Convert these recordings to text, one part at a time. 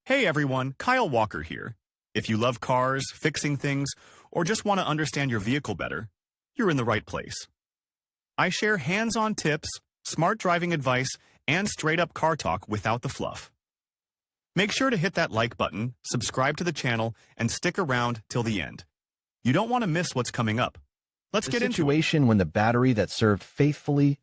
Hey everyone, Kyle Walker here. If you love cars, fixing things, or just want to understand your vehicle better, you're in the right place. I share hands-on tips, smart driving advice, and straight-up car talk without the fluff. Make sure to hit that like button, subscribe to the channel, and stick around till the end. You don't want to miss what's coming up. Let's get into it. The situation when the battery that served faithfully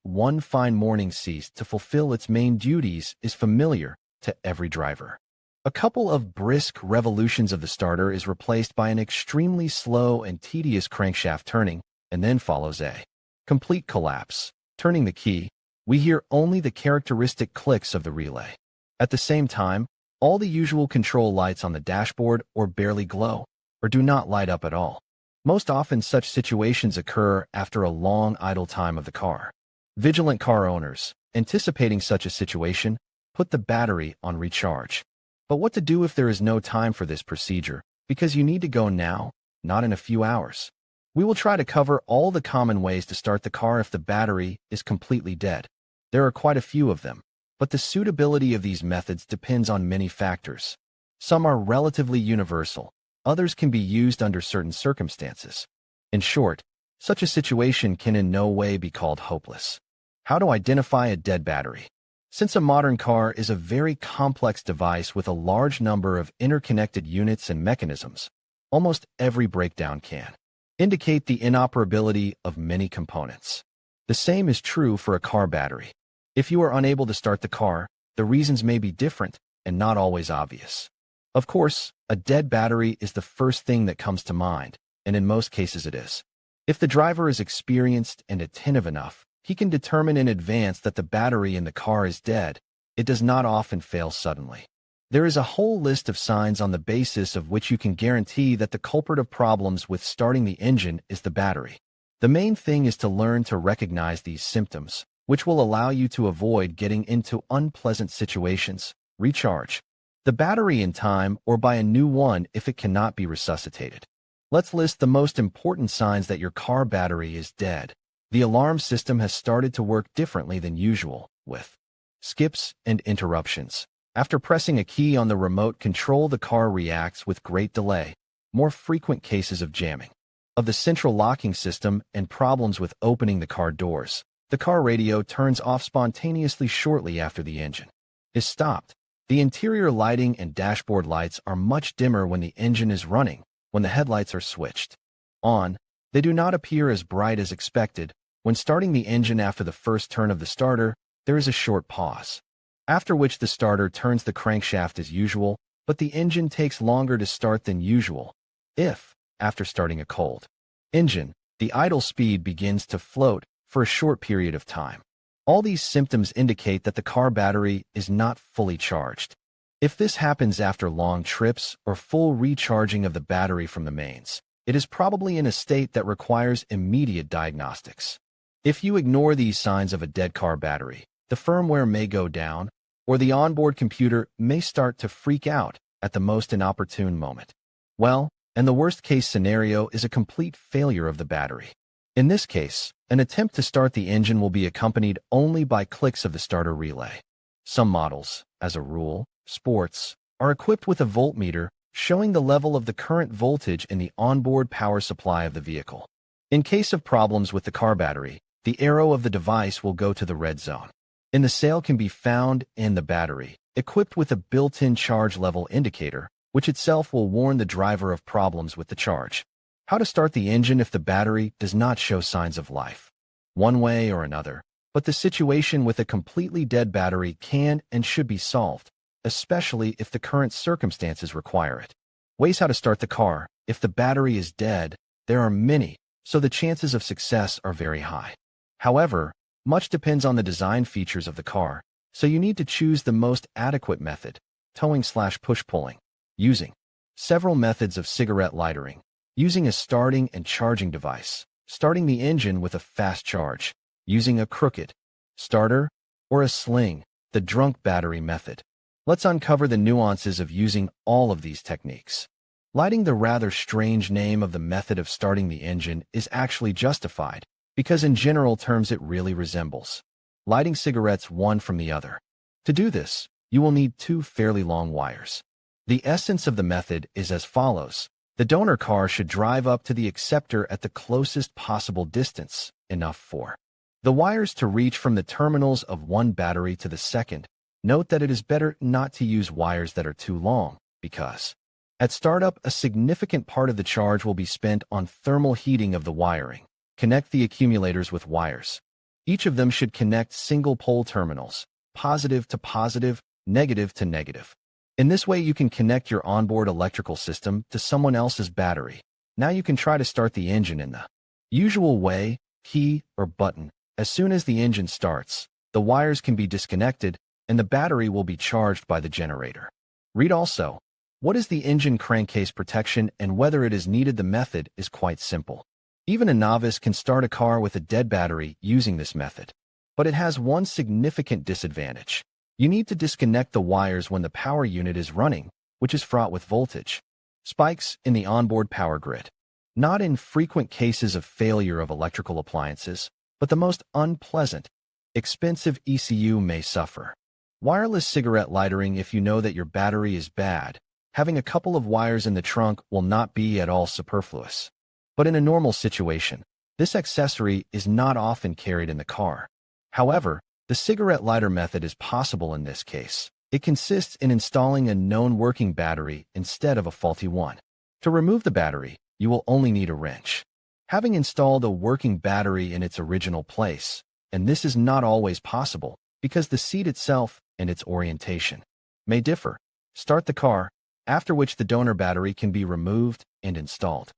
one fine morning ceased to fulfill its main duties is familiar to every driver. A couple of brisk revolutions of the starter is replaced by an extremely slow and tedious crankshaft turning, and then follows a complete collapse. Turning the key, we hear only the characteristic clicks of the relay. At the same time, all the usual control lights on the dashboard or barely glow, or do not light up at all. Most often such situations occur after a long idle time of the car. Vigilant car owners, anticipating such a situation, put the battery on recharge. But what to do if there is no time for this procedure, because you need to go now, not in a few hours? We will try to cover all the common ways to start the car if the battery is completely dead. There are quite a few of them, but the suitability of these methods depends on many factors. Some are relatively universal, others can be used under certain circumstances. In short, such a situation can in no way be called hopeless. How to identify a dead battery? Since a modern car is a very complex device with a large number of interconnected units and mechanisms, almost every breakdown can indicate the inoperability of many components. The same is true for a car battery. If you are unable to start the car, the reasons may be different and not always obvious. Of course, a dead battery is the first thing that comes to mind, and in most cases it is. If the driver is experienced and attentive enough, he can determine in advance that the battery in the car is dead. It does not often fail suddenly. There is a whole list of signs on the basis of which you can guarantee that the culprit of problems with starting the engine is the battery. The main thing is to learn to recognize these symptoms, which will allow you to avoid getting into unpleasant situations. Recharge the battery in time or buy a new one if it cannot be resuscitated. Let's list the most important signs that your car battery is dead. The alarm system has started to work differently than usual, with skips and interruptions. After pressing a key on the remote control, the car reacts with great delay. More frequent cases of jamming of the central locking system and problems with opening the car doors. The car radio turns off spontaneously shortly after the engine is stopped. The interior lighting and dashboard lights are much dimmer when the engine is running. When the headlights are switched on, they do not appear as bright as expected. When starting the engine after the first turn of the starter, there is a short pause, after which the starter turns the crankshaft as usual, but the engine takes longer to start than usual. If, after starting a cold engine, the idle speed begins to float for a short period of time. All these symptoms indicate that the car battery is not fully charged. If this happens after long trips or full recharging of the battery from the mains, it is probably in a state that requires immediate diagnostics. If you ignore these signs of a dead car battery, the firmware may go down, or the onboard computer may start to freak out at the most inopportune moment. Well, and the worst-case scenario is a complete failure of the battery. In this case, an attempt to start the engine will be accompanied only by clicks of the starter relay. Some models, as a rule, sports, are equipped with a voltmeter showing the level of the current voltage in the onboard power supply of the vehicle. In case of problems with the car battery, the arrow of the device will go to the red zone. In the sale can be found in the battery, equipped with a built-in charge level indicator, which itself will warn the driver of problems with the charge. How to start the engine if the battery does not show signs of life? One way or another, but the situation with a completely dead battery can and should be solved, especially if the current circumstances require it. Ways how to start the car. If the battery is dead, there are many, so the chances of success are very high. However, much depends on the design features of the car, so you need to choose the most adequate method, towing/push-pulling, using several methods of cigarette lightering, using a starting and charging device, starting the engine with a fast charge, using a crooked starter, or a sling, the drunk battery method. Let's uncover the nuances of using all of these techniques. Lighting, the rather strange name of the method of starting the engine, is actually justified, because in general terms it really resembles lighting cigarettes one from the other. To do this, you will need two fairly long wires. The essence of the method is as follows. The donor car should drive up to the acceptor at the closest possible distance, enough for the wires to reach from the terminals of one battery to the second. Note that it is better not to use wires that are too long, because at startup, a significant part of the charge will be spent on thermal heating of the wiring. Connect the accumulators with wires. Each of them should connect single-pole terminals, positive to positive, negative to negative. In this way, you can connect your onboard electrical system to someone else's battery. Now you can try to start the engine in the usual way, key or button. As soon as the engine starts, the wires can be disconnected and the battery will be charged by the generator. Read also, what is the engine crankcase protection and whether it is needed? The method is quite simple. Even a novice can start a car with a dead battery using this method. But it has one significant disadvantage. You need to disconnect the wires when the power unit is running, which is fraught with voltage spikes in the onboard power grid. Not infrequent cases of failure of electrical appliances, but the most unpleasant, expensive ECU may suffer. Wireless cigarette lightering. If you know that your battery is bad, having a couple of wires in the trunk will not be at all superfluous. But in a normal situation, this accessory is not often carried in the car. However, the cigarette lighter method is possible in this case. It consists in installing a known working battery instead of a faulty one. To remove the battery, you will only need a wrench. Having installed a working battery in its original place, and this is not always possible because the seat itself and its orientation may differ. Start the car, after which the donor battery can be removed and installed.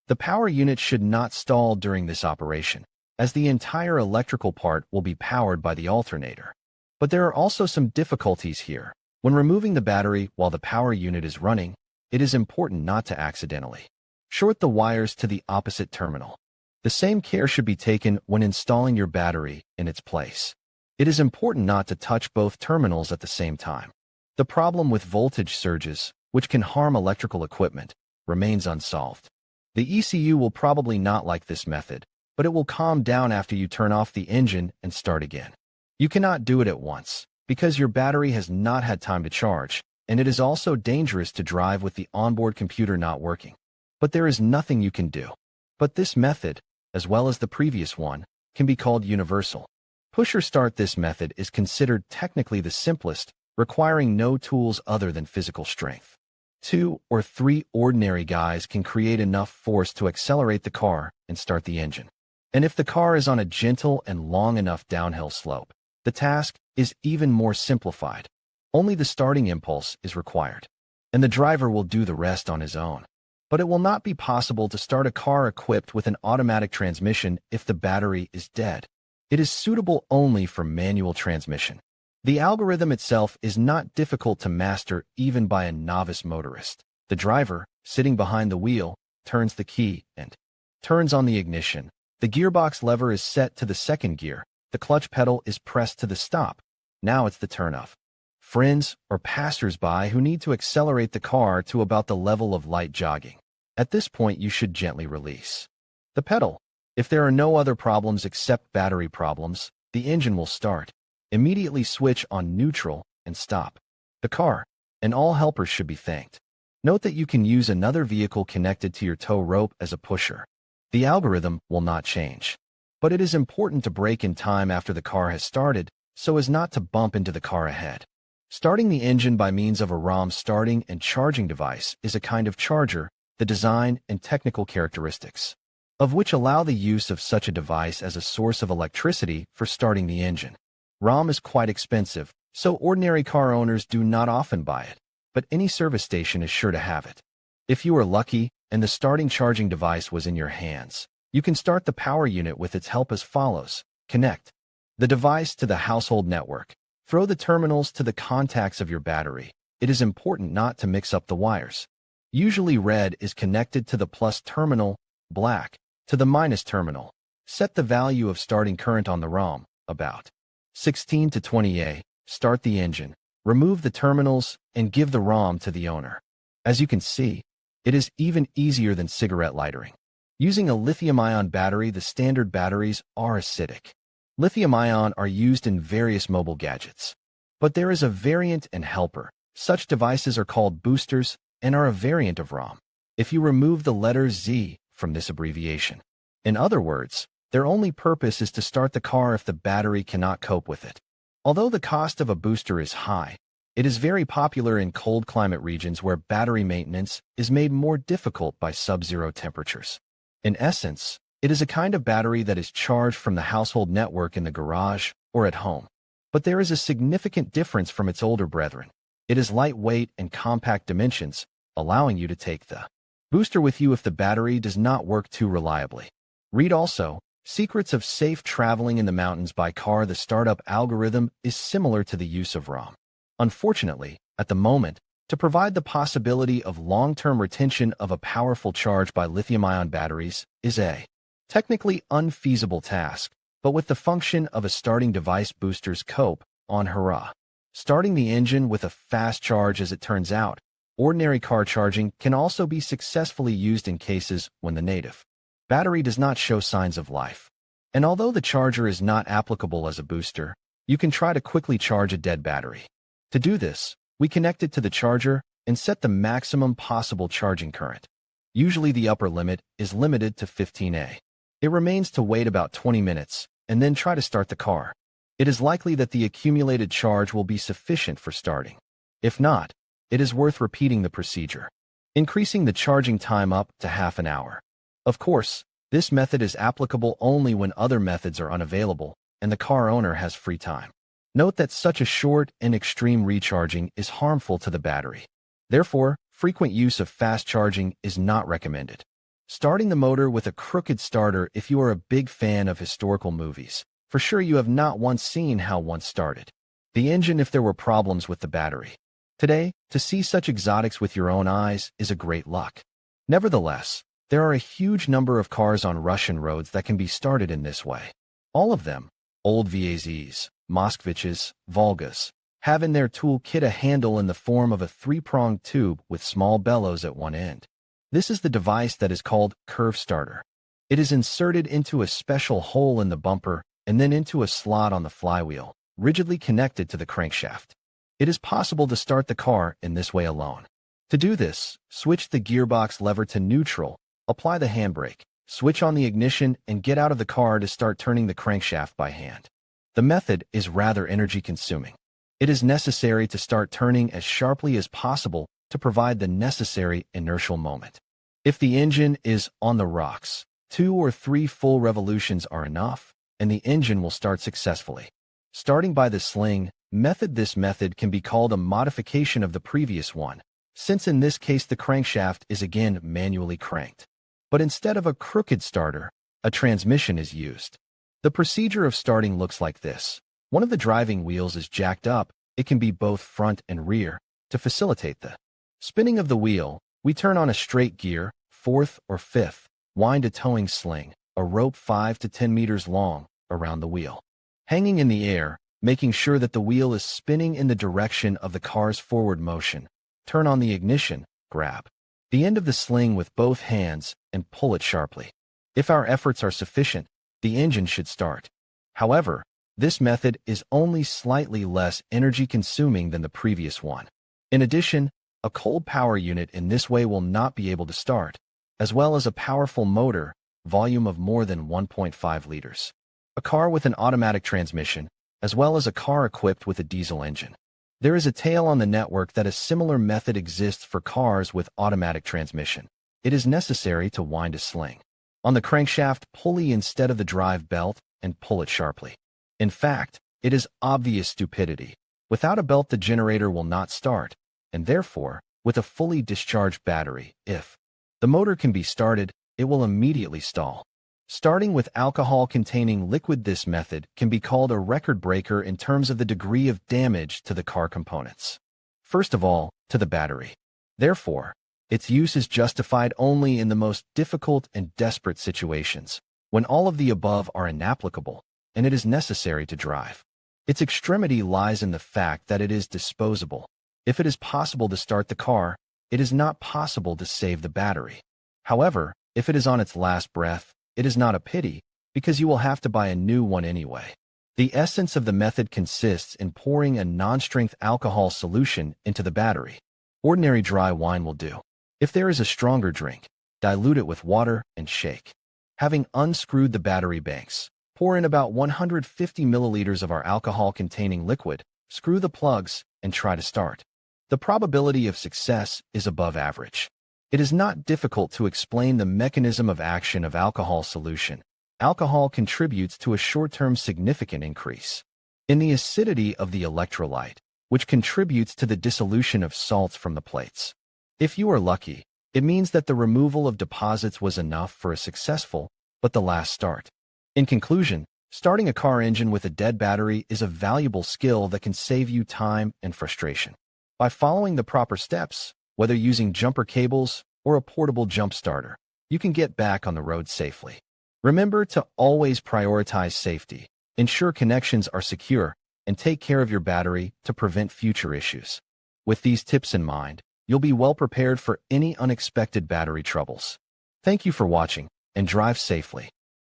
The power unit should not stall during this operation, as the entire electrical part will be powered by the alternator. But there are also some difficulties here. When removing the battery while the power unit is running, it is important not to accidentally short the wires to the opposite terminal. The same care should be taken when installing your battery in its place. It is important not to touch both terminals at the same time. The problem with voltage surges, which can harm electrical equipment, remains unsolved. The ECU will probably not like this method, but it will calm down after you turn off the engine and start again. You cannot do it at once, because your battery has not had time to charge, and it is also dangerous to drive with the onboard computer not working. But there is nothing you can do. But this method, as well as the previous one, can be called universal. Push or start. This method is considered technically the simplest, requiring no tools other than physical strength. 2 or 3 ordinary guys can create enough force to accelerate the car and start the engine. And if the car is on a gentle and long enough downhill slope, the task is even more simplified. Only the starting impulse is required, and the driver will do the rest on his own. But it will not be possible to start a car equipped with an automatic transmission if the battery is dead. It is suitable only for manual transmission. The algorithm itself is not difficult to master even by a novice motorist. The driver, sitting behind the wheel, turns the key and turns on the ignition. The gearbox lever is set to the second gear. The clutch pedal is pressed to the stop. Now it's the turn of friends or passers-by who need to accelerate the car to about the level of light jogging. At this point, you should gently release the pedal. If there are no other problems except battery problems, the engine will start. Immediately switch on neutral and stop the car, and all helpers should be thanked. Note that you can use another vehicle connected to your tow rope as a pusher. The algorithm will not change, but it is important to brake in time after the car has started so as not to bump into the car ahead. Starting the engine by means of a ROM starting and charging device is a kind of charger, the design and technical characteristics of which allow the use of such a device as a source of electricity for starting the engine. ROM is quite expensive, so ordinary car owners do not often buy it, but any service station is sure to have it. If you are lucky and the starting charging device was in your hands, you can start the power unit with its help as follows. Connect the device to the household network. Throw the terminals to the contacts of your battery. It is important not to mix up the wires. Usually red is connected to the plus terminal, black to the minus terminal. Set the value of starting current on the ROM, about 16 to 20 A. Start the engine, remove the terminals, and give the ROM to the owner. As you can see, it is even easier than cigarette lightering. Using a lithium-ion battery, the standard batteries are acidic. Lithium-ion are used in various mobile gadgets, But there is a variant and helper. Such devices are called boosters and are a variant of ROM. If you remove the letter Z from this abbreviation. In other words, their only purpose is to start the car if the battery cannot cope with it. Although the cost of a booster is high, it is very popular in cold climate regions where battery maintenance is made more difficult by sub-zero temperatures. In essence, it is a kind of battery that is charged from the household network in the garage or at home. But there is a significant difference from its older brethren. It is lightweight and compact dimensions, allowing you to take the booster with you if the battery does not work too reliably. Read also, Secrets of Safe Traveling in the Mountains by Car. The startup algorithm is similar to the use of ROM. Unfortunately, at the moment, to provide the possibility of long-term retention of a powerful charge by lithium-ion batteries is a technically unfeasible task, but with the function of a starting device boosters cope on hurrah. Starting the engine with a fast charge. As it turns out, ordinary car charging can also be successfully used in cases when the native battery does not show signs of life. And although the charger is not applicable as a booster, you can try to quickly charge a dead battery. To do this, we connect it to the charger and set the maximum possible charging current. Usually the upper limit is limited to 15A. It remains to wait about 20 minutes and then try to start the car. It is likely that the accumulated charge will be sufficient for starting. If not, it is worth repeating the procedure, increasing the charging time up to half an hour. Of course, this method is applicable only when other methods are unavailable and the car owner has free time. Note that such a short and extreme recharging is harmful to the battery. Therefore, frequent use of fast charging is not recommended. Starting the motor with a crooked starter. If you are a big fan of historical movies, for sure you have not once seen how one started the engine if there were problems with the battery. Today, to see such exotics with your own eyes is a great luck. Nevertheless, there are a huge number of cars on Russian roads that can be started in this way. All of them, old VAZs, Moskviches, Volgas, have in their toolkit a handle in the form of a three-pronged tube with small bellows at one end. This is the device that is called curve starter. It is inserted into a special hole in the bumper and then into a slot on the flywheel, rigidly connected to the crankshaft. It is possible to start the car in this way alone. To do this, switch the gearbox lever to neutral, apply the handbrake, switch on the ignition, and get out of the car to start turning the crankshaft by hand. The method is rather energy-consuming. It is necessary to start turning as sharply as possible to provide the necessary inertial moment. If the engine is on the rocks, 2 or 3 full revolutions are enough, and the engine will start successfully. Starting by the sling method. This method can be called a modification of the previous one, since in this case the crankshaft is again manually cranked. But instead of a crooked starter, a transmission is used. The procedure of starting looks like this. One of the driving wheels is jacked up. It can be both front and rear. To facilitate the spinning of the wheel, we turn on a straight gear, 4th or 5th, wind a towing sling, a rope 5 to 10 meters long, around the wheel, hanging in the air, making sure that the wheel is spinning in the direction of the car's forward motion. Turn on the ignition, grab the end of the sling with both hands, and pull it sharply. If our efforts are sufficient, the engine should start. However, this method is only slightly less energy-consuming than the previous one. In addition, a cold power unit in this way will not be able to start, as well as a powerful motor, volume of more than 1.5 liters. A car with an automatic transmission, as well as a car equipped with a diesel engine. There is a tale on the network that a similar method exists for cars with automatic transmission. It is necessary to wind a sling on the crankshaft pulley instead of the drive belt and pull it sharply. In fact, it is obvious stupidity. Without a belt, the generator will not start, and therefore, with a fully discharged battery, if the motor can be started, it will immediately stall. Starting with alcohol-containing liquid. This method can be called a record breaker in terms of the degree of damage to the car components. First of all, to the battery. Therefore, its use is justified only in the most difficult and desperate situations, when all of the above are inapplicable, and it is necessary to drive. Its extremity lies in the fact that it is disposable. If it is possible to start the car, it is not possible to save the battery. However, if it is on its last breath, it is not a pity, because you will have to buy a new one anyway. The essence of the method consists in pouring a non-strength alcohol solution into the battery. Ordinary dry wine will do. If there is a stronger drink, dilute it with water and shake. Having unscrewed the battery banks, pour in about 150 milliliters of our alcohol-containing liquid, screw the plugs, and try to start. The probability of success is above average. It is not difficult to explain the mechanism of action of alcohol solution. Alcohol contributes to a short-term significant increase in the acidity of the electrolyte, which contributes to the dissolution of salts from the plates. If you are lucky, it means that the removal of deposits was enough for a successful but the last start. In conclusion, starting a car engine with a dead battery is a valuable skill that can save you time and frustration. By following the proper steps, whether using jumper cables or a portable jump starter, you can get back on the road safely. Remember to always prioritize safety, ensure connections are secure, and take care of your battery to prevent future issues. With these tips in mind, you'll be well prepared for any unexpected battery troubles. Thank you for watching, and drive safely.